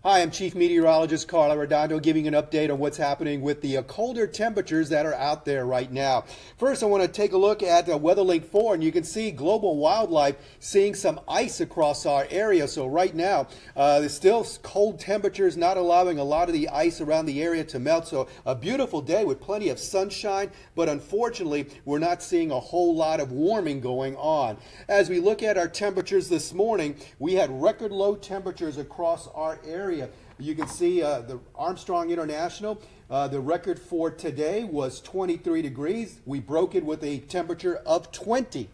Hi, I'm Chief Meteorologist Carl Arredondo giving an update on what's happening with the colder temperatures that are out there right now. First, I want to take a look at WeatherLink 4, and you can see global wildlife seeing some ice across our area. So right now, there's still cold temperatures not allowing a lot of the ice around the area to melt. So a beautiful day with plenty of sunshine, but unfortunately, we're not seeing a whole lot of warming going on. As we look at our temperatures this morning, we had record low temperatures across our area. You can see the Armstrong International, the record for today was 23 degrees. We broke it with a temperature of 20.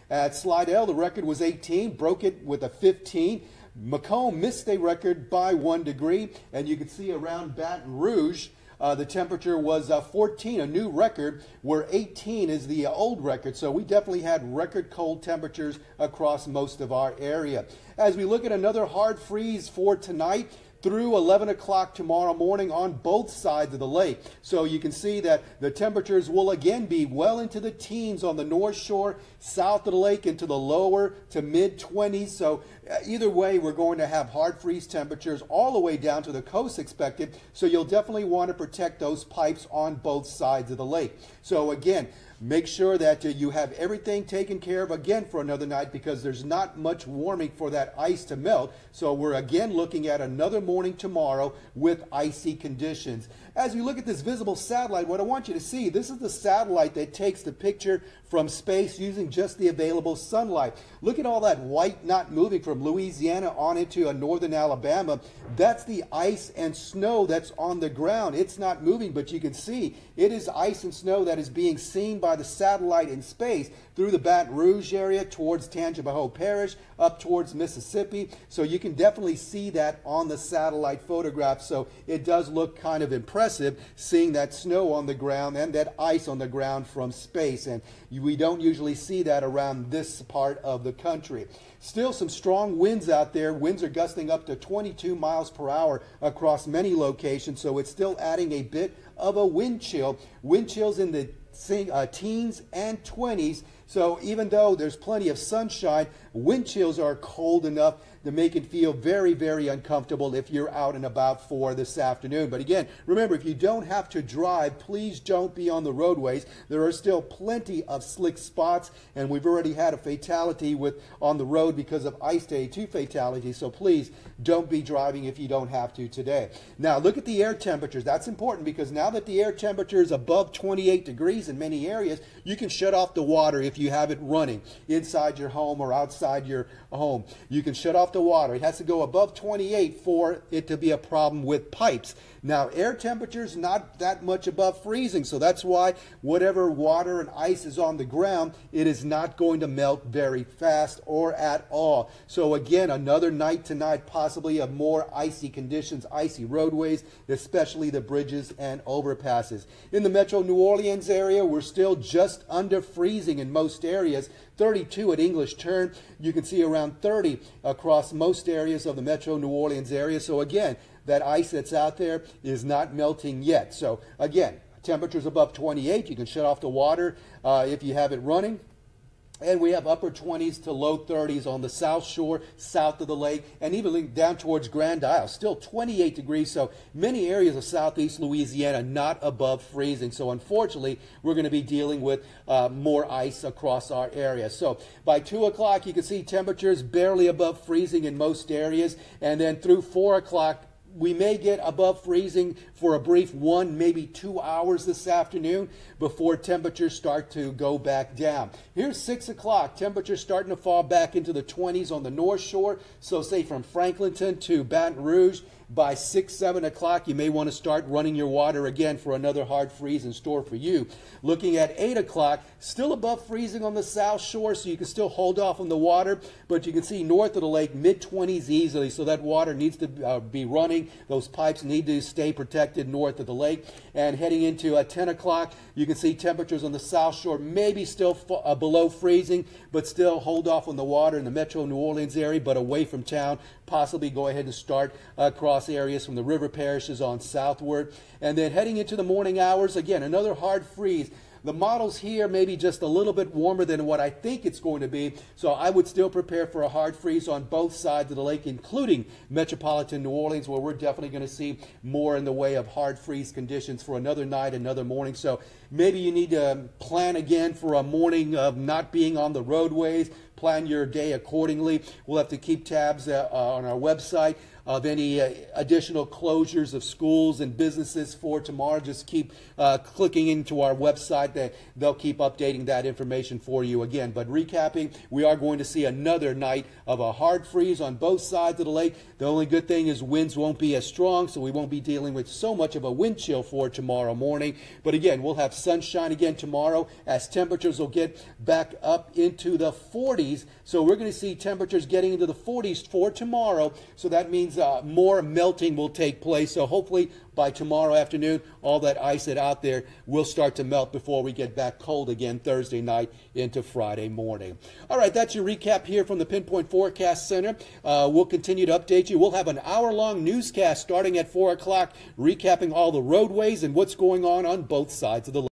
At Slidell, the record was 18, broke it with a 15. Macomb missed a record by 1 degree, and you can see around Baton Rouge, the temperature was 14, a new record, where 18 is the old record. So we definitely had record cold temperatures across most of our area. As we look at another hard freeze for tonight, through 11 o'clock tomorrow morning on both sides of the lake. So you can see that the temperatures will again be well into the teens on the North Shore, south of the lake into the lower to mid 20s. So either way, we're going to have hard freeze temperatures all the way down to the coast expected. So you'll definitely want to protect those pipes on both sides of the lake. So again, make sure that you have everything taken care of again for another night, because there's not much warming for that ice to melt. So we're again looking at another morning tomorrow with icy conditions. As we look at this visible satellite, what I want you to see, this is the satellite that takes the picture from space using just the available sunlight. Look at all that white not moving from Louisiana on into northern Alabama. That's the ice and snow that's on the ground. It's not moving, but you can see it is ice and snow that is being seen by the satellite in space through the Baton Rouge area towards Tangipahoa Parish up towards Mississippi. So you can definitely see that on the satellite photograph. So it does look kind of impressive seeing that snow on the ground and that ice on the ground from space. And we don't usually see that around this part of the country. Still some strong winds out there. Winds are gusting up to 22 miles per hour across many locations. So it's still adding a bit of a wind chill. Wind chills in the teens and 20s. So even though there's plenty of sunshine, wind chills are cold enough to make it feel very, very uncomfortable if you're out and about for this afternoon. But again, remember, if you don't have to drive, please don't be on the roadways. There are still plenty of slick spots, and we've already had a fatality on the road because of Ice Day, 2 fatalities. So please don't be driving if you don't have to today. Now look at the air temperatures. That's important, because now that the air temperature is above 28 degrees in many areas, you can shut off the water if you have it running inside your home or outside your home. You can shut off the water. It has to go above 28 for it to be a problem with pipes. Now, air temperatures not that much above freezing, so that's why whatever water and ice is on the ground, it is not going to melt very fast or at all. So again, another night tonight possibly of more icy conditions, icy roadways, especially the bridges and overpasses. In the Metro New Orleans area, we're still just under freezing in most areas. 32 at English Turn. You can see around 30 across most areas of the Metro New Orleans area. So again, that ice that's out there is not melting yet. So again, temperatures above 28. You can shut off the water if you have it running. And we have upper 20s to low 30s on the South Shore, south of the lake, and even down towards Grand Isle. Still 28 degrees, so many areas of southeast Louisiana not above freezing. So unfortunately, we're going to be dealing with more ice across our area. So by 2 o'clock, you can see temperatures barely above freezing in most areas. And then through 4 o'clock, we may get above freezing for a brief 1, maybe 2 hours this afternoon before temperatures start to go back down. Here's 6 o'clock. Temperatures starting to fall back into the 20s on the North Shore. So say from Franklinton to Baton Rouge, by 6, 7 o'clock, you may want to start running your water again for another hard freeze in store for you. Looking at 8 o'clock, still above freezing on the South Shore, so you can still hold off on the water, but you can see north of the lake, mid-20s easily, so that water needs to be running. Those pipes need to stay protected north of the lake. And heading into 10 o'clock, you can see temperatures on the South Shore maybe still below freezing, but still hold off on the water in the Metro New Orleans area, but away from town. Possibly go ahead and start across areas from the river parishes on southward. And then heading into the morning hours, again, another hard freeze. The models here may be just a little bit warmer than what I think it's going to be, so I would still prepare for a hard freeze on both sides of the lake, including metropolitan New Orleans, where we're definitely going to see more in the way of hard freeze conditions for another night, another morning. So maybe you need to plan again for a morning of not being on the roadways. Plan your day accordingly. We'll have to keep tabs on our website of any additional closures of schools and businesses for tomorrow. Just keep clicking into our website. They'll keep updating that information for you again. But recapping, we are going to see another night of a hard freeze on both sides of the lake. The only good thing is winds won't be as strong, so we won't be dealing with so much of a wind chill for tomorrow morning. But again, we'll have sunshine again tomorrow as temperatures will get back up into the 40s. So we're going to see temperatures getting into the 40s for tomorrow. So that means more melting will take place. So hopefully by tomorrow afternoon, all that ice that's out there will start to melt before we get back cold again Thursday night into Friday morning. All right, that's your recap here from the Pinpoint Forecast Center. We'll continue to update you. We'll have an hour-long newscast starting at 4 o'clock, recapping all the roadways and what's going on both sides of the lake.